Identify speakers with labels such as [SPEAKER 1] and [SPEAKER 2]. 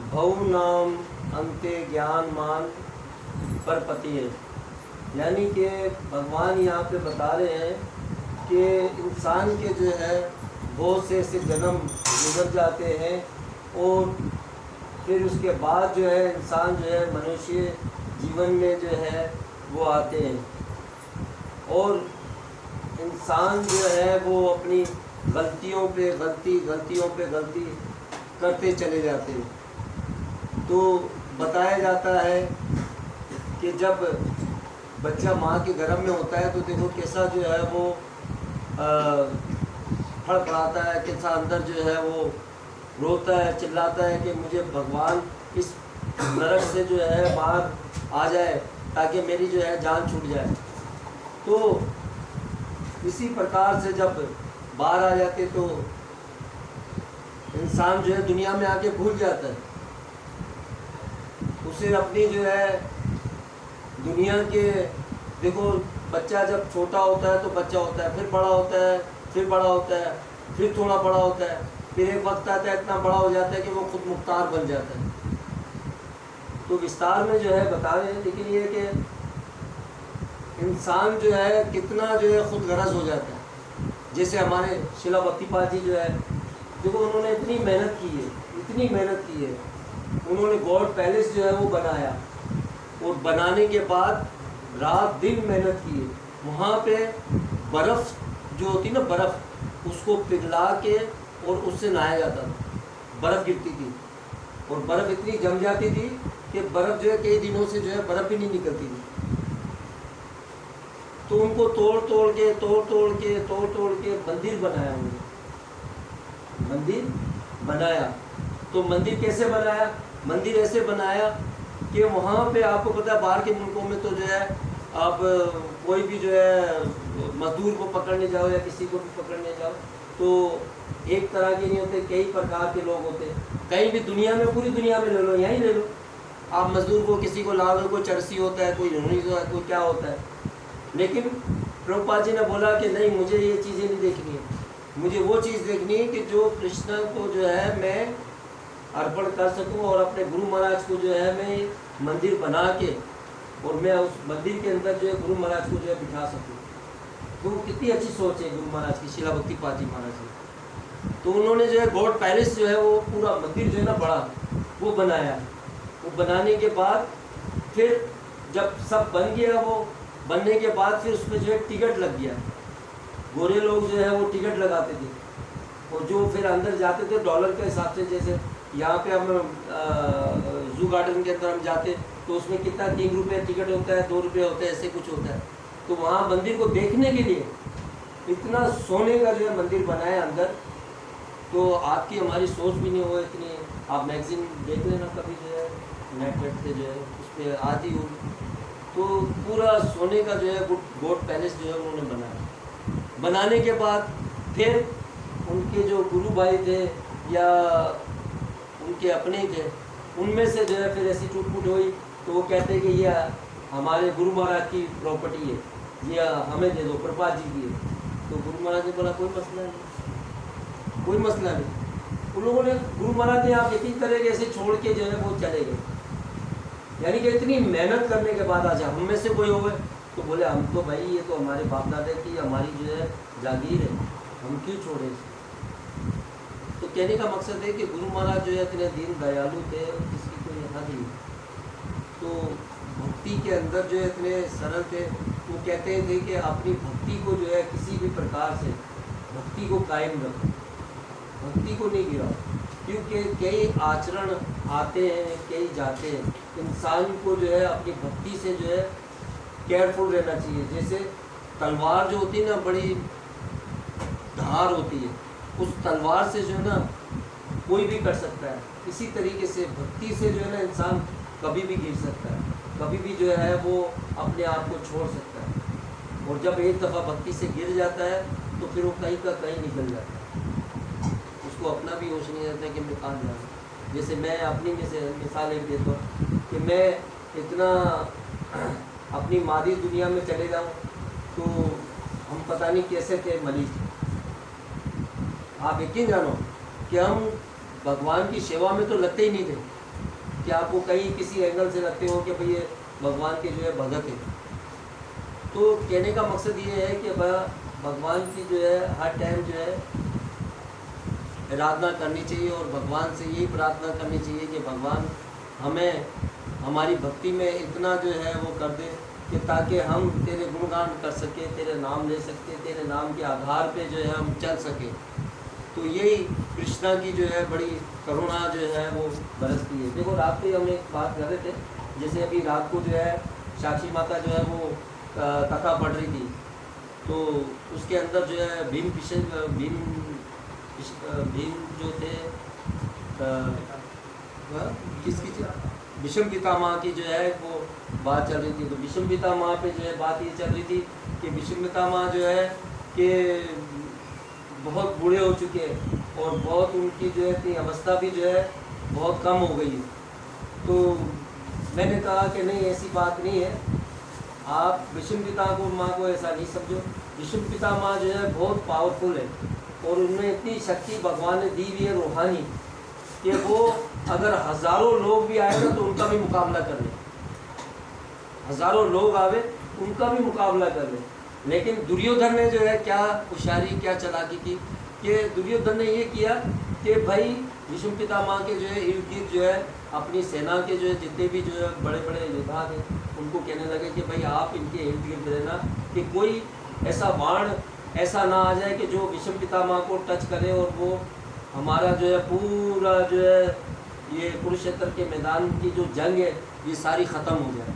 [SPEAKER 1] भव नाम अंते ज्ञान मान परपतिये। यानी कि भगवान यहाँ पे बता रहे हैं कि इंसान के जो है बहुत से ऐसे जन्म गुजर जाते हैं और फिर उसके बाद जो है इंसान जो है मनुष्य जीवन में जो है वो आते हैं और इंसान जो है वो अपनी गलतियों पे गलती करते चले जाते हैं। तो बताया जाता है कि जब बच्चा माँ के गर्भ में होता है तो देखो कैसा जो है वो फड़फड़ाता है, कैसा अंदर जो है वो रोता है, चिल्लाता है कि मुझे भगवान इस नरक से जो है बाहर आ जाए ताकि मेरी जो है जान छूट जाए। तो इसी प्रकार से जब बाहर आ जाते तो इंसान जो है दुनिया में आके भूल जाता है, उसे अपनी जो है दुनिया के, देखो बच्चा जब छोटा होता है तो बच्चा होता है, फिर बड़ा होता है, फिर बड़ा होता है, फिर थोड़ा बड़ा होता है, फिर एक वक्त आता है इतना बड़ा हो जाता है कि वो खुद मुख्तार बन जाता है। तो विस्तार में जो है बता रहे हैं, लेकिन ये कि इंसान जो है कितना जो है खुद गरज हो जाता है। जैसे हमारे शिला भक्तिपाल जी जो है, देखो उन्होंने इतनी मेहनत की है, उन्होंने गॉड पैलेस जो है वो बनाया और बनाने के बाद रात दिन मेहनत की है। वहाँ पे बर्फ़ जो होती ना, बर्फ़ उसको पिघला के और उससे नहाया जाता था। बर्फ़ गिरती थी और बर्फ़ इतनी जम जाती थी कि बर्फ़ जो है कई दिनों से जो है बर्फ़ भी नहीं निकलती थी। तो उनको तोड़ तोड़ के मंदिर बनाया उन्होंने, मंदिर बनाया। तो मंदिर कैसे बनाया? मंदिर ऐसे बनाया कि वहाँ पे आपको पता है बाहर के मुल्कों में तो जो है आप कोई भी जो है मजदूर को पकड़ने जाओ या किसी को भी पकड़ने जाओ तो एक तरह के नहीं होते, कई प्रकार के लोग होते हैं। कहीं भी दुनिया में, पूरी दुनिया में ले लो, यहीं ले लो आप, मजदूर को किसी को ला लो, कोई चरसी होता है, कोई रोनी होता है, कोई क्या होता है। लेकिन प्रभुपाद जी ने बोला कि नहीं, मुझे ये चीज़ें नहीं देखनी है, मुझे वो चीज़ देखनी है कि जो कृष्ण को जो है मैं अर्पण कर सकूं और अपने गुरु महाराज को जो है मैं मंदिर बना के और मैं उस मंदिर के अंदर जो है गुरु महाराज को जो है बिठा सकूं। तो कितनी अच्छी सोच है गुरु महाराज की, शिला भक्तिपाद जी महाराज की। तो उन्होंने जो है गॉड पैलेस जो है वो पूरा मंदिर जो है ना बड़ा वो बनाया। वो बनाने के बाद फिर जब सब बन गया, वो बनने के बाद फिर उसमें जो है टिकट लग गया। गोरे लोग जो है वो टिकट लगाते थे और जो फिर अंदर जाते थे डॉलर के हिसाब से, जैसे यहाँ पे हम जू गार्डन के अंदर हम जाते तो उसमें कितना 3 रुपये टिकट होता है, 2 रुपये होता है, ऐसे कुछ होता है। तो वहाँ मंदिर को देखने के लिए इतना सोने का जो है मंदिर बनाया अंदर। तो आपकी हमारी सोच भी नहीं हो इतनी। आप मैगजीन देख लेना कभी जो है नेट से जो है उस पर आती हो, तो पूरा सोने का जो है गॉड पैलेस जो है उन्होंने बनाया। बनाने के बाद फिर उनके जो गुरु भाई थे या उनके अपने थे, उनमें से जो है फिर ऐसी टूट-फूट हुई तो वो कहते हैं कि ये हमारे गुरु महाराज की प्रॉपर्टी है, ये हमें दे दो, प्रभुपाद जी की है। तो गुरु महाराज ने बोला कोई मसला नहीं, कोई मसला नहीं। उन लोगों ने, गुरु महाराज ने आप यकीन करें कि ऐसे छोड़ के जो है वो चले गए। यानी कि इतनी मेहनत करने के बाद आज हम में से कोई हो गए तो बोले हम तो भाई ये तो हमारे बाप दादा की, हमारी जो है जागीर है, हम क्यों छोड़े। तो कहने का मकसद है कि गुरु महाराज जो है इतने दीन दयालु थे, किसी को यहाँ नहीं। तो भक्ति के अंदर जो है इतने सरल थे। वो कहते थे कि अपनी भक्ति को जो है किसी भी प्रकार से भक्ति को कायम रखो, भक्ति को नहीं गिराओ, क्योंकि कई आचरण आते हैं, कई जाते हैं। इंसान को जो है अपनी भक्ति से जो है केयरफुल रहना चाहिए। जैसे तलवार जो होती है ना, बड़ी धार होती है, उस तलवार से जो है ना कोई भी कर सकता है। इसी तरीके से भक्ति से जो है ना इंसान कभी भी गिर सकता है, कभी भी जो है वो अपने आप को छोड़ सकता है। और जब एक दफ़ा भक्ति से गिर जाता है तो फिर वो कहीं का कहीं निकल जाता है, उसको अपना भी होश नहीं रहता कि मैं कहाँ जा रहा हूँ। जैसे मैं अपनी मिसाल एक देता हूँ कि मैं इतना अपनी मादी दुनिया में चले जाऊँ तो हम पता नहीं कैसे थे मलिक। आप यकीन जानो कि हम भगवान की सेवा में तो लगते ही नहीं थे, कि आप वो कहीं किसी एंगल से रखते हो कि भाई ये भगवान के जो है भगत है। तो कहने का मकसद ये है कि भगवान की जो है हर टाइम जो है आराधना करनी चाहिए और भगवान से यही प्रार्थना करनी चाहिए कि भगवान हमें हमारी भक्ति में इतना जो है वो कर दे कि ताकि हम तेरे गुणगान कर सके, तेरे नाम ले सके, तेरे नाम के आधार पे जो है हम चल सके। तो यही कृष्णा की जो है बड़ी करुणा जो है वो बरसती है। देखो रात को हम एक बात कर रहे थे, जैसे अभी रात को जो है साक्षी माता जो है वो कथा पढ़ रही थी, तो उसके अंदर जो है भीम जो थे किसकी भीष्म पितामह की जो है वो बात चल रही थी। तो भीष्म पितामह पे जो है बात ये चल रही थी कि भीष्म पितामह जो है कि बहुत बूढ़े हो चुके हैं और बहुत उनकी जो है अवस्था भी जो है बहुत कम हो गई है। तो मैंने कहा कि नहीं, ऐसी बात नहीं है, आप भीष्म पितामह को ऐसा नहीं समझो। भीष्म पितामह जो है बहुत पावरफुल है और उनमें इतनी शक्ति भगवान ने दी हुई है रूहानी कि वो अगर हज़ारों लोग भी आए ना तो उनका भी मुकाबला कर ले, हज़ारों लोग आवे उनका भी मुकाबला कर ले। लेकिन दुर्योधन ने जो है क्या होशियारी, क्या चालाकी की कि दुर्योधन ने ये किया कि भाई भीष्म पितामह के जो है इर्द गिर्द जो है अपनी सेना के जो है जितने भी जो है बड़े बड़े योद्धा थे उनको कहने लगे कि भाई आप इनके इर्द गिर्द रहना कि कोई ऐसा बाण ऐसा ना आ जाए कि जो भीष्म पितामह को टच करे और वो हमारा जो है पूरा जो है ये कुरुक्षेत्र के मैदान की जो जंग है ये सारी ख़त्म हो जाए।